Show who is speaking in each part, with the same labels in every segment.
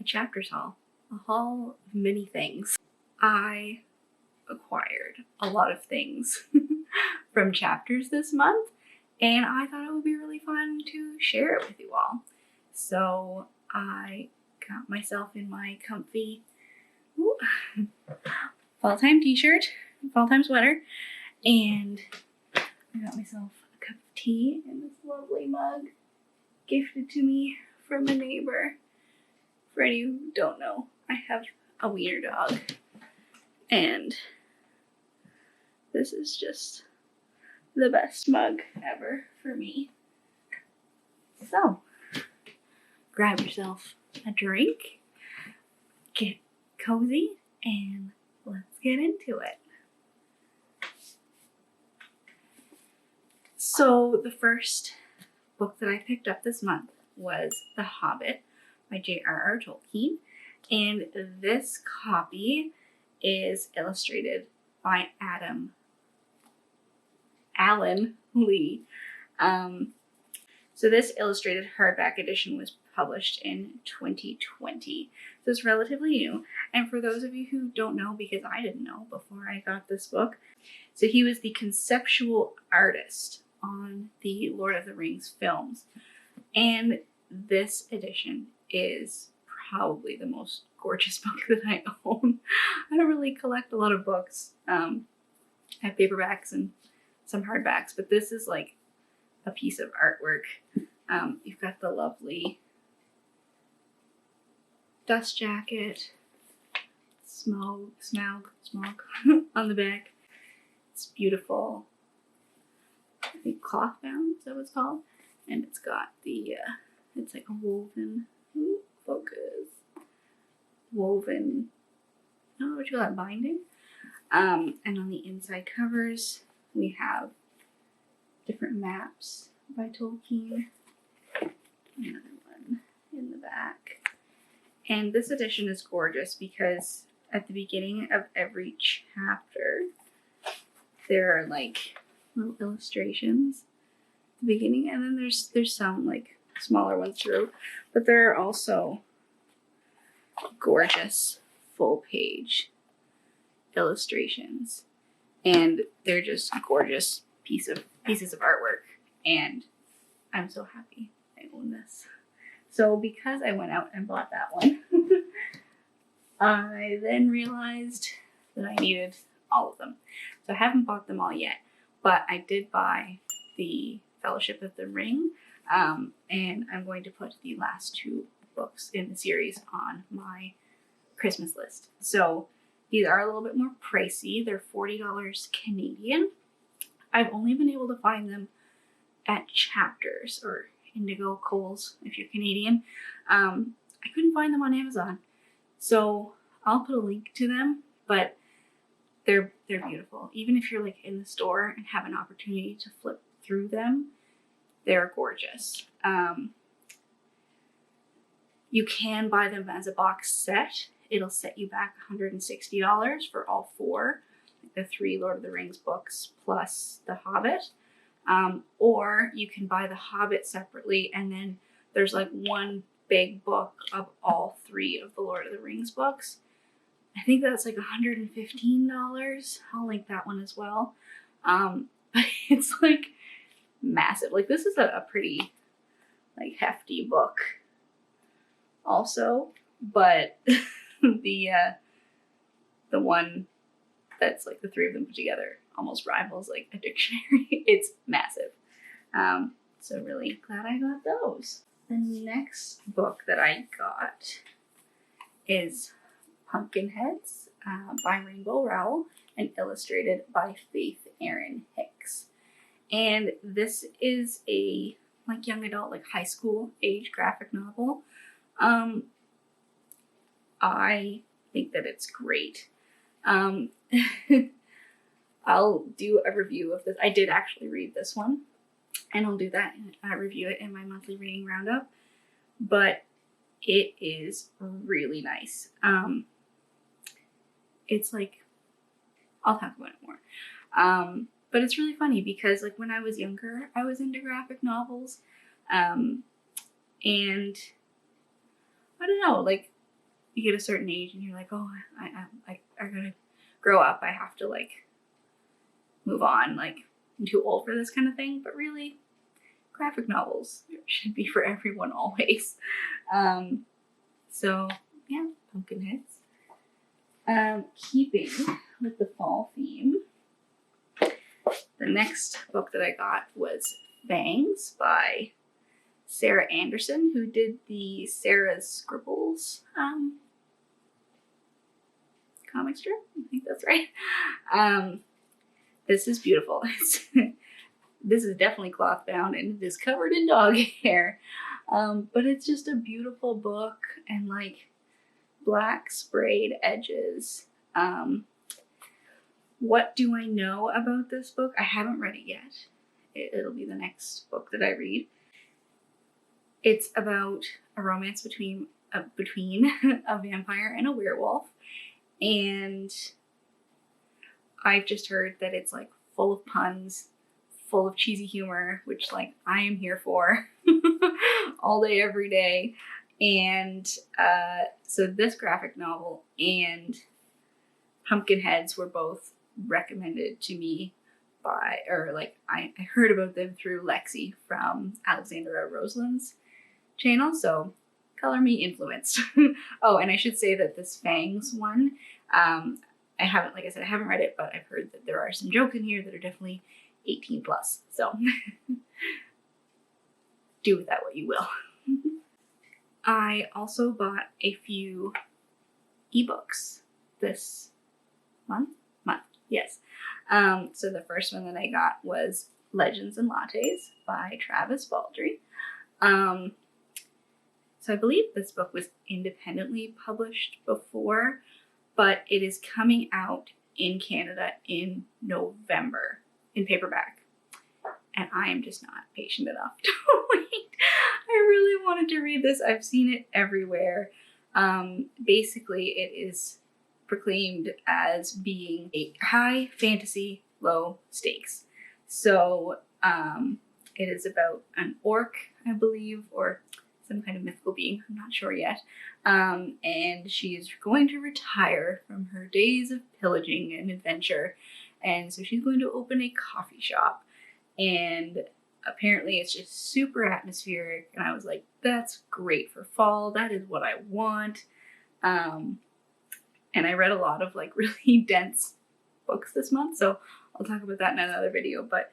Speaker 1: a chapters haul, a haul of many things. I acquired a lot of things from chapters this month, and I thought it would be really fun to share it with you all. So I got myself in my comfy fall time t-shirt, fall time sweater, and I got myself a cup of tea in this lovely mug gifted to me from a neighbor. For any who don't know, I have a wiener dog, and this is just the best mug ever for me. So, grab yourself a drink, get cozy, and let's get into it. So the first book that I picked up this month was The Hobbit by J.R.R. Tolkien, and this copy is illustrated by Alan Lee. So this illustrated hardback edition was published in 2020. So it's relatively new. And for those of you who don't know, because I didn't know before I got this book, so he was the conceptual artist on the Lord of the Rings films. And this edition is probably the most gorgeous book that I own. I don't really collect a lot of books. I have paperbacks and some hardbacks, but this is like a piece of artwork. You've got the lovely dust jacket, smoke on the back. It's beautiful. I think cloth bound, is that what it's called? And it's got the, it's like a woven, woven, I don't know what you call that, binding. And on the inside covers, we have different maps by Tolkien. Another one in the back. And this edition is gorgeous because at the beginning of every chapter, there are like little illustrations at the beginning, and then there's some like smaller ones through, but there are also gorgeous full page illustrations, and they're just gorgeous pieces of artwork, and I'm so happy I own this. So because I went out and bought that one, I then realized that I needed all of them. So I haven't bought them all yet, but I did buy the Fellowship of the Ring, and I'm going to put the last two books in the series on my Christmas list. So these are a little bit more pricey. They're $40 Canadian. I've only been able to find them at Chapters or Indigo Kohl's if you're Canadian. I couldn't find them on Amazon, so I'll put a link to them, but they're beautiful. Even if you're like in the store and have an opportunity to flip through them, they're gorgeous. You can buy them as a box set. It'll set you back $160 for all four, like the 3 Lord of the Rings books plus The Hobbit. Or you can buy The Hobbit separately, and then there's like one big book of all 3 of the Lord of the Rings books. I think that's like $115. I'll link that one as well. But it's like massive. Like this is a pretty like hefty book also, but the one that's like the 3 of them put together almost rivals like a dictionary. It's massive. So really glad I got those. The next book that I got is Pumpkinheads by Rainbow Rowell and illustrated by Faith Erin Hicks. And this is a like young adult, like high school age graphic novel. I think that it's great. I'll do a review of this. I did actually read this one, and I'll do that and review it in my monthly reading roundup. But it is really nice. It's like, I'll talk about it more. But it's really funny because like when I was younger, I was into graphic novels. And I don't know, like you get a certain age and you're like, oh, I gotta grow up. I have to like move on. Like, I'm too old for this kind of thing. But really, graphic novels should be for everyone always. So yeah, Pumpkinheads. Keeping with the fall theme, the next book that I got was Fangs by Sarah Anderson, who did the Sarah's Scribbles comic strip. I think that's right. This is beautiful. This is definitely cloth bound and it is covered in dog hair. But it's just a beautiful book and like black sprayed edges. What do I know about this book? I haven't read it yet. It'll be the next book that I read. It's about a romance between a vampire and a werewolf. And I've just heard that it's like full of puns, full of cheesy humor, which like I am here for all day, every day. And so this graphic novel and Pumpkinheads were both recommended to me by, or like I heard about them through Lexi from Alexandra Roseland's channel. So color me influenced. Oh, and I should say that this Fangs one, I haven't, like I said, I haven't read it, but I've heard that there are some jokes in here that are definitely 18 plus. So do with that what you will. I also bought a few ebooks this month, yes. So the first one that I got was Legends and Lattes by Travis Baldry. So I believe this book was independently published before, but it is coming out in Canada in November in paperback. And I am just not patient enough to wait. I really wanted to read this. I've seen it everywhere. Basically, it is proclaimed as being a high fantasy, low stakes. So it is about an orc, I believe, or some kind of mythical being. I'm not sure yet. And she is going to retire from her days of pillaging and adventure. And so she's going to open a coffee shop. And apparently it's just super atmospheric. And I was like, that's great for fall. That is what I want. And I read a lot of like really dense books this month, so I'll talk about that in another video. But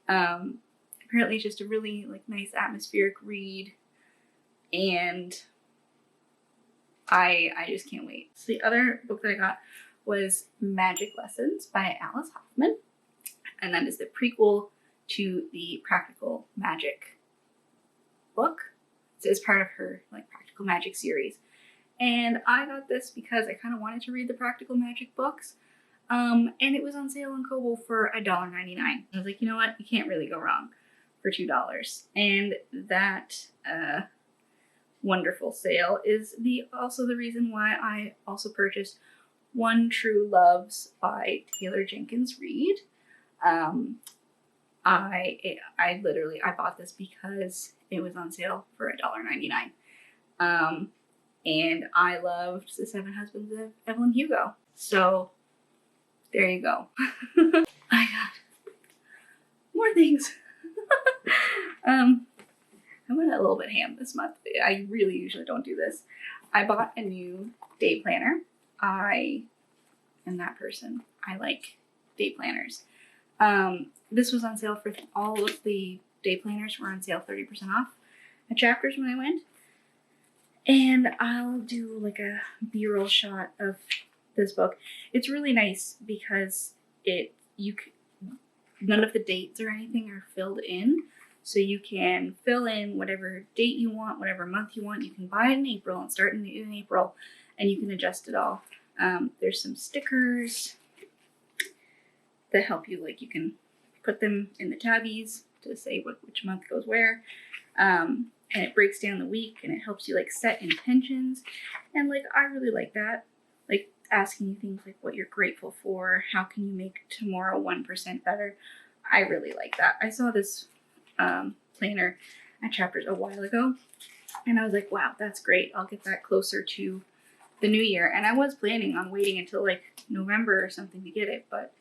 Speaker 1: apparently it's just a really like nice atmospheric read, and I just can't wait. So the other book that I got was Magic Lessons by Alice Hoffman, and that is the prequel to the Practical Magic book. So it's part of her like Practical Magic series. And I got this because I kind of wanted to read the Practical Magic books. And it was on sale on Kobo for $1.99. I was like, you know what? You can't really go wrong for $2. And that wonderful sale is also the reason why I also purchased One True Loves by Taylor Jenkins Reid. I bought this because it was on sale for $1.99. And I loved The Seven Husbands of Evelyn Hugo. So there you go. I got more things. I went a little bit ham this month. I really usually don't do this. I bought a new day planner. I am that person. I like day planners. This was on sale for all of the day planners were on sale 30% off at Chapters when I went. And I'll do like a B-roll shot of this book. It's really nice because none of the dates or anything are filled in. So you can fill in whatever date you want, whatever month you want. You can buy it in April and start in April, and you can adjust it all. There's some stickers that help you, like you can put them in the tabbies to say which month goes where. And it breaks down the week and it helps you like set intentions. And like, I really like that. Like asking you things like what you're grateful for. How can you make tomorrow 1% better? I really like that. I saw this planner at Chapters a while ago and I was like, wow, that's great. I'll get that closer to the new year, and I was planning on waiting until like November or something to get it, but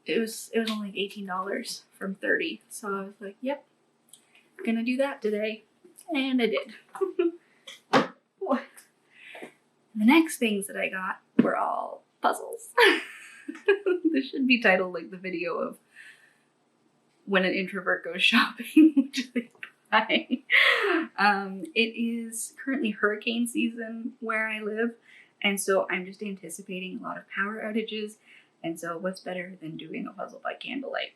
Speaker 1: it was only like $18 from $30, so I was like, yep, gonna do that today, and I did. The next things that I got were all puzzles. This should be titled like the video of when an introvert goes shopping, which they buy. It is currently hurricane season where I live, and so I'm just anticipating a lot of power outages, and so what's better than doing a puzzle by candlelight?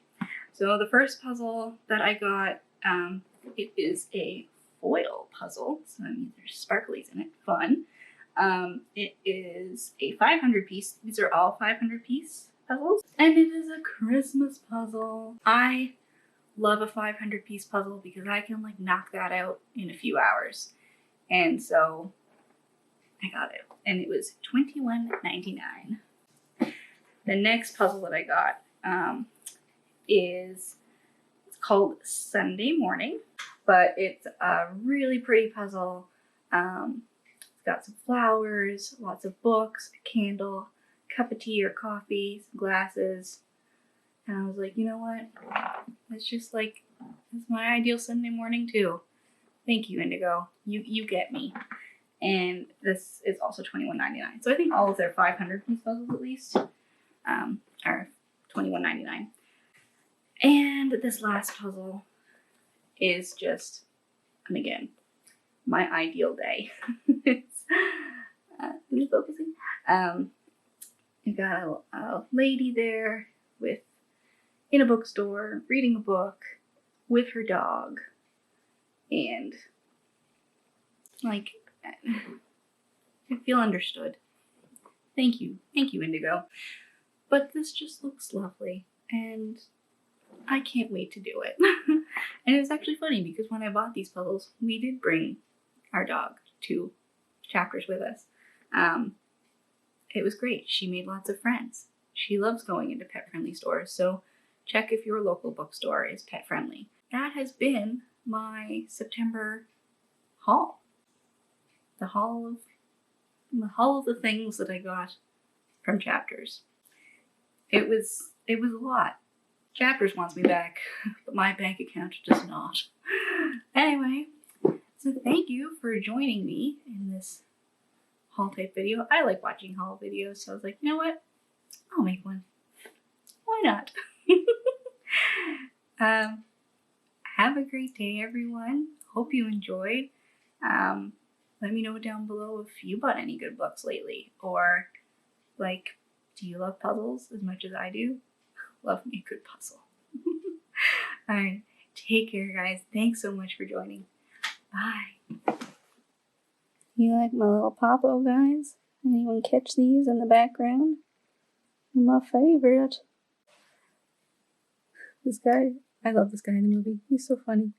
Speaker 1: So the first puzzle that I got, it is a foil puzzle, so that means there's sparklies in it, fun. It is a 500 piece, these are all 500 piece puzzles, and it is a Christmas puzzle. I love a 500 piece puzzle because I can like knock that out in a few hours, and so I got it, and it was $21.99. The next puzzle that I got it's called Sunday Morning, but it's a really pretty puzzle. It's got some flowers, lots of books, a candle, cup of tea or coffee, some glasses, and I was like, you know what? It's just like, it's my ideal Sunday morning too. Thank you, Indigo. You get me. And this is also $21.99. So I think all of their 500 piece puzzles at least are $21.99. And this last puzzle is just, and again, my ideal day. It's, is it focusing? You got a lady there in a bookstore, reading a book with her dog, and like, I feel understood. Thank you, Indigo. But this just looks lovely, and I can't wait to do it. And it's actually funny because when I bought these puzzles, we did bring our dog to Chapters with us. It was great. She made lots of friends. She loves going into pet-friendly stores, so check if your local bookstore is pet-friendly. That has been my September haul. The haul of the things that I got from Chapters. It was a lot. Chapters wants me back, but my bank account does not. Anyway, so thank you for joining me in this haul type video. I like watching haul videos, so I was like, you know what? I'll make one. Why not? Have a great day, everyone. Hope you enjoyed. Let me know down below if you bought any good books lately, or like, do you love puzzles as much as I do? Love me a good puzzle. Alright, take care, guys. Thanks so much for joining. Bye. You like my little Popo, guys? Anyone catch these in the background? My favorite. This guy, I love this guy in the movie. He's so funny.